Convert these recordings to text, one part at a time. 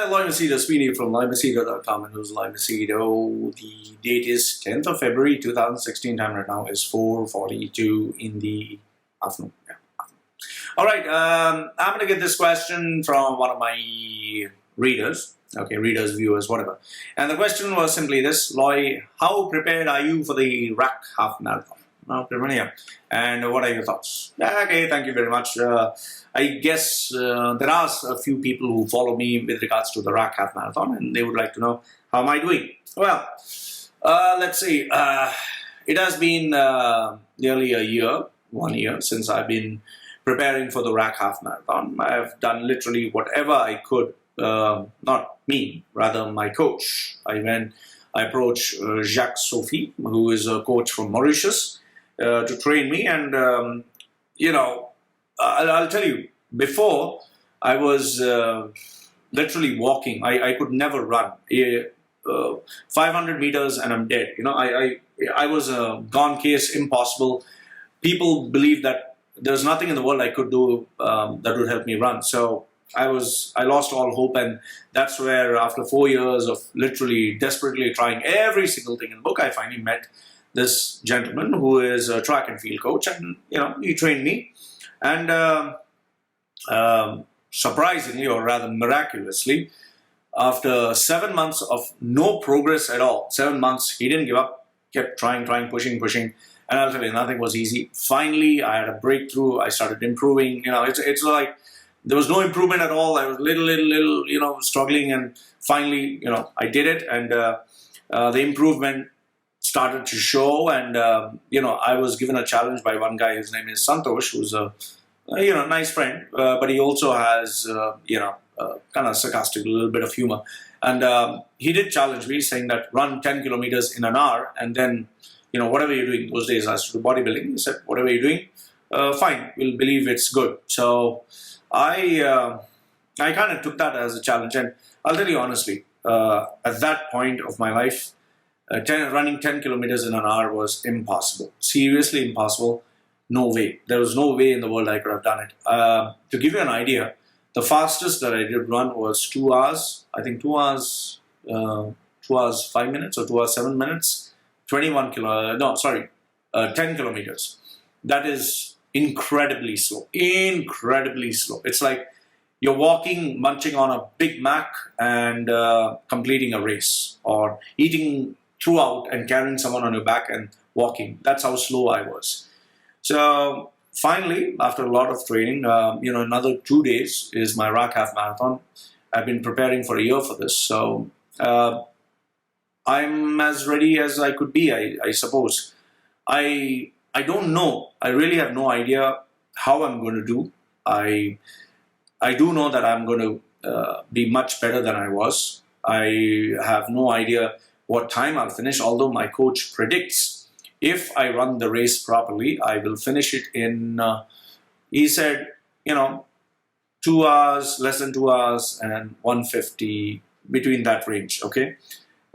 Loy Machedo, Sweeney from LoyMachedo.com, and who's Loy Machedo. The date is 10th of February 2016. Time right now is 4:42 in the afternoon. Yeah, afternoon. All right, I'm going to get this question from one of my readers. Okay, readers, viewers, whatever. And the question was simply this: Loy, how prepared are you for the RAK half marathon? Yeah. And what are your thoughts? Okay, thank you very much. I guess there are a few people who follow me with regards to the RAK half marathon, and they would like to know how am I doing. Well, let's see. It has been nearly 1 year, since I've been preparing for the RAK half marathon. I've done literally whatever I could. Not me, rather my coach. I approached Jacques Sophie, who is a coach from Mauritius, to train me, and I'll tell you, before I was literally walking. I could never run. 500 meters and I'm dead. I was a gone case, impossible. People believed that there's nothing in the world I could do that would help me run. So I lost all hope, and that's where, after 4 years of literally desperately trying every single thing in the book, I finally met this gentleman who is a track and field coach, and he trained me, and surprisingly, or rather miraculously, after 7 months of no progress at all, 7 months, he didn't give up, kept trying, pushing, and I'll tell you, nothing was easy. Finally, I had a breakthrough. I started improving. It's like there was no improvement at all. I was little, struggling, and finally, I did it, and the improvement started to show, and I was given a challenge by one guy. His name is Santosh, who's a nice friend, but he also has kind of sarcastic, a little bit of humor, and he did challenge me, saying that run 10 kilometers in an hour, and then whatever you're doing. Those days I used to do bodybuilding. He said, whatever you're doing, fine, we'll believe it's good. So I kind of took that as a challenge, and I'll tell you honestly, at that point of my life, running 10 kilometers in an hour was impossible. Seriously impossible. No way. There was no way in the world I could have done it. To give you an idea, the fastest that I did run was 2 hours. I think 2 hours, 2 hours 5 minutes or 2 hours 7 minutes. 10 kilometers. That is incredibly slow. Incredibly slow. It's like you're walking, munching on a Big Mac, and completing a race, or eating throughout and carrying someone on your back and walking. That's how slow I was. So finally, after a lot of training, another 2 days is my RAK half marathon. I've been preparing for a year for this, so I'm as ready as I could be, I suppose. I don't know. I really have no idea how I'm going to do. I do know that I'm going to be much better than I was. I have no idea what time I'll finish, although my coach predicts if I run the race properly, I will finish it in, he said, 2 hours, less than 2 hours, and 150, between that range, okay?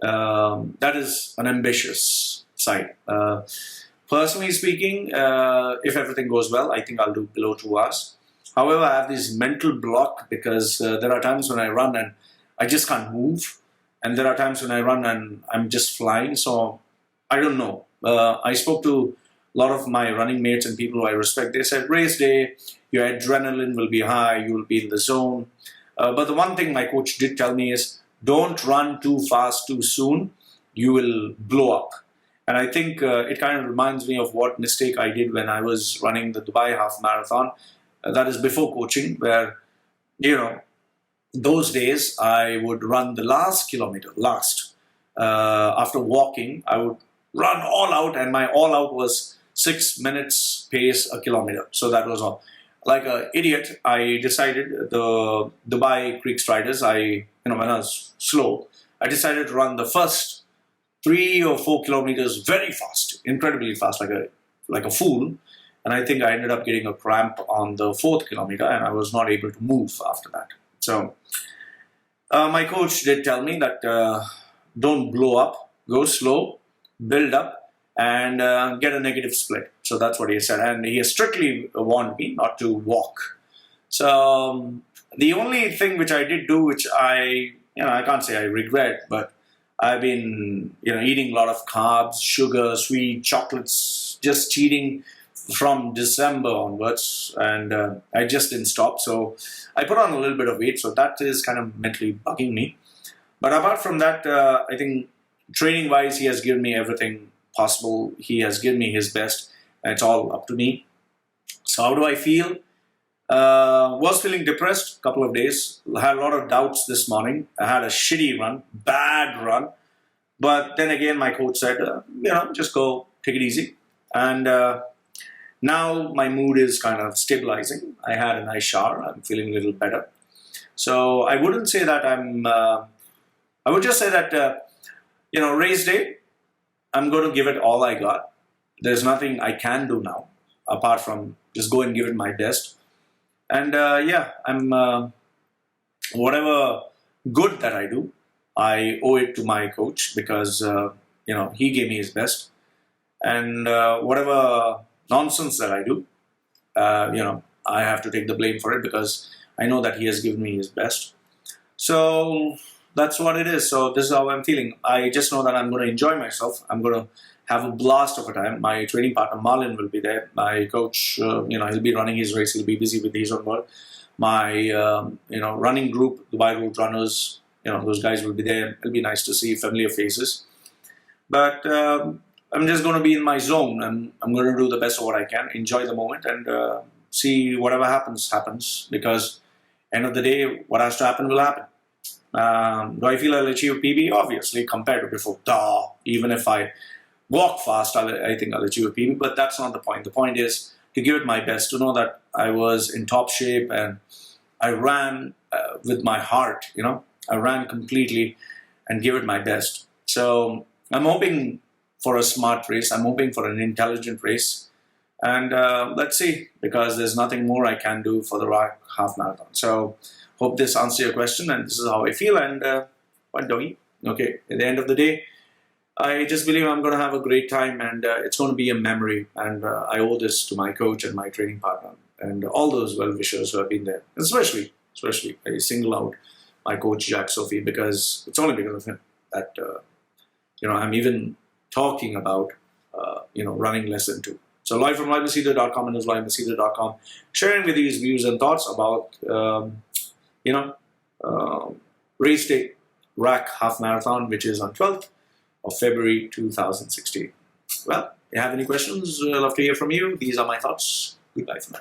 That is an ambitious side. Personally speaking, if everything goes well, I think I'll do below 2 hours. However, I have this mental block, because there are times when I run and I just can't move. And there are times when I run and I'm just flying. So I don't know. I spoke to a lot of my running mates and people who I respect. They said, race day, your adrenaline will be high, you will be in the zone. But the one thing my coach did tell me is, don't run too fast too soon. You will blow up. And I think it kind of reminds me of what mistake I did when I was running the Dubai half marathon. That is before coaching, where, those days I would run the last kilometer, after walking, I would run all out, and my all out was 6 minutes pace a kilometer. So that was all. Like an idiot, I decided the Dubai Creek Striders, when I was slow, I decided to run the first 3 or 4 kilometers very fast, incredibly fast, like a fool. And I think I ended up getting a cramp on the 4th kilometer, and I was not able to move after that. So my coach did tell me that don't blow up, go slow, build up, and get a negative split. So that's what he said. And he strictly warned me not to walk. So the only thing which I did do, which I I can't say I regret, but I've been, eating a lot of carbs, sugar, sweet, chocolates, just cheating from December onwards, and I just didn't stop. So I put on a little bit of weight, so that is kind of mentally bugging me. But apart from that, I think training-wise, he has given me everything possible. He has given me his best, and it's all up to me. So how do I feel? Was feeling depressed a couple of days. I had a lot of doubts this morning. I had a shitty run, bad run. But then again, my coach said, just go, take it easy. And now my mood is kind of stabilizing. I had a nice shower. I'm feeling a little better. So I wouldn't say that I would just say that, race day, I'm going to give it all I got. There's nothing I can do now apart from just go and give it my best. And I'm whatever good that I do, I owe it to my coach because he gave me his best. And whatever nonsense that I do, I have to take the blame for it because I know that he has given me his best. So that's what it is. So this is how I'm feeling. I just know that I'm going to enjoy myself. I'm going to have a blast of a time. My training partner Marlin will be there. My coach, he'll be running his race. He'll be busy with his own work. My, running group, Dubai Road Runners, those guys will be there. It'll be nice to see familiar faces. But I'm just going to be in my zone, and I'm going to do the best of what I can, enjoy the moment, and see whatever happens. Because end of the day, what has to happen will happen. Do I feel I'll achieve PB? Obviously, compared to before. Even if I walk fast, I think I'll achieve a PB, but that's not the point. The point is to give it my best, to know that I was in top shape and I ran with my heart, I ran completely and give it my best. So I'm hoping for a smart race. I'm hoping for an intelligent race. And let's see, because there's nothing more I can do for the RAK half marathon. So hope this answers your question, and this is how I feel. And what doggy? Okay, at the end of the day, I just believe I'm going to have a great time, and it's going to be a memory. And I owe this to my coach and my training partner and all those well-wishers who have been there. Especially, I single out my coach, Jack Sophie, because it's only because of him that, I'm even talking about, running lesson 2. So Loy from loymachedo.com and loymachedo.com, sharing with you his views and thoughts about, race day, RAK half marathon, which is on 12th of February 2016. Well, if you have any questions, I'd love to hear from you. These are my thoughts. Goodbye for now.